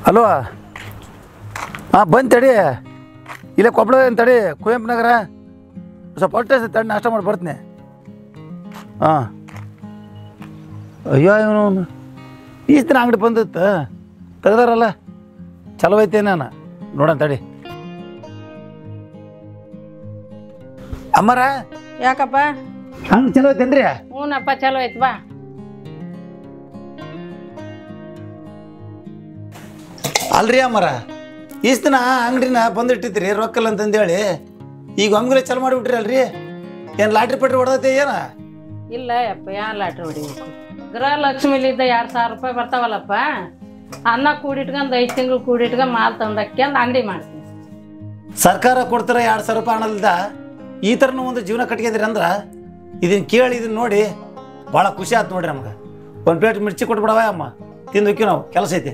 hello ಹಾಂ ಬಂದು ತಡಿ ಇಲ್ಲೇ ಕೊಪ್ಪಳ ತಡಿ ಕುವೆಂಪು ನಗರ ಸ್ವಲ್ಪ ಹೊಟ್ಟೆ ತಡಿ ನಾಷ್ಟ ಮಾಡಿ ಬರ್ತೀನಿ ಹಾಂ ಅಯ್ಯೋ ಇವನು ಈ ದಿನ ಅಂಗಡಿ ಬಂದಿತ್ತು ತೆಗ್ದಾರಲ್ಲ ಚಲೋ ಐತೆ ನಾನು ನೋಡೋಣ ತಡಿ ಅಮ್ಮರ ಯಾಕಪ್ಪ ಹಂಗೆ ಚಲೋ ಐತೇನ್ರಿ ಹ್ಞೂನಪ್ಪ ಚಲೋ ಐತ್ ಬಾ ಅಲ್ರಿ ಅಮ್ಮರ ಈಸ್ ದಿನ ಅಂಗಡಿನ ಬಂದಿಟ್ಟಿದ್ರಿ ರೊಕ್ಕಲ್ಲ ಅಂತಂದೇಳಿ ಈಗ ಒಮ್ಗಲೆ ಚಲೋ ಮಾಡಿಬಿಟ್ರಿ ಅಲ್ರಿ ಏನು ಲಾಟ್ರಿ ಪಟ್ರಿ ಹೊಡೆದೈತೆ ಏನ ಇಲ್ಲ ಯಪ್ಪ ಯಾ ಲಾಟ್ರಿ ಹೊಡಿಬೇಕು ಗೃಹಲಕ್ಷ್ಮಿಲಿದ್ದ 2,000 ರೂಪಾಯಿ ಬರ್ತಾವಲ್ಲಪ್ಪ ಅನ್ನ ಕೂಡಿಟ್ಕೊಂಡು 5 ತಿಂಗಳು ಕೂಡಿಟ್ಕೊಂಡು ಮಾಲ್ ತಂದಕ್ಕೆ ಅಂದ್ ಅಂಗಡಿ ಮಾಡ್ತೀನಿ ಸರ್ಕಾರ ಕೊಡ್ತಾರ 2,000 ರೂಪಾಯಿ ಹಣದಿಂದ ಈ ಥರನೂ ಒಂದು ಜೀವನ ಕಟ್ಕೊಂಡಿರಿ ಅಂದ್ರೆ ಇದನ್ನು ಕೇಳಿ ಇದನ್ನು ನೋಡಿ ಭಾಳ ಖುಷಿ ಆಯ್ತು ನೋಡ್ರಿ ನಮ್ಗೆ ಒಂದು ಪ್ಲೇಟ್ ಮಿರ್ಚಿ ಕೊಟ್ಬಿಡವ ಅಮ್ಮ ತಿಂದು ಹೋಕ್ಕಿ ನಾವು ಕೆಲಸ ಐತಿ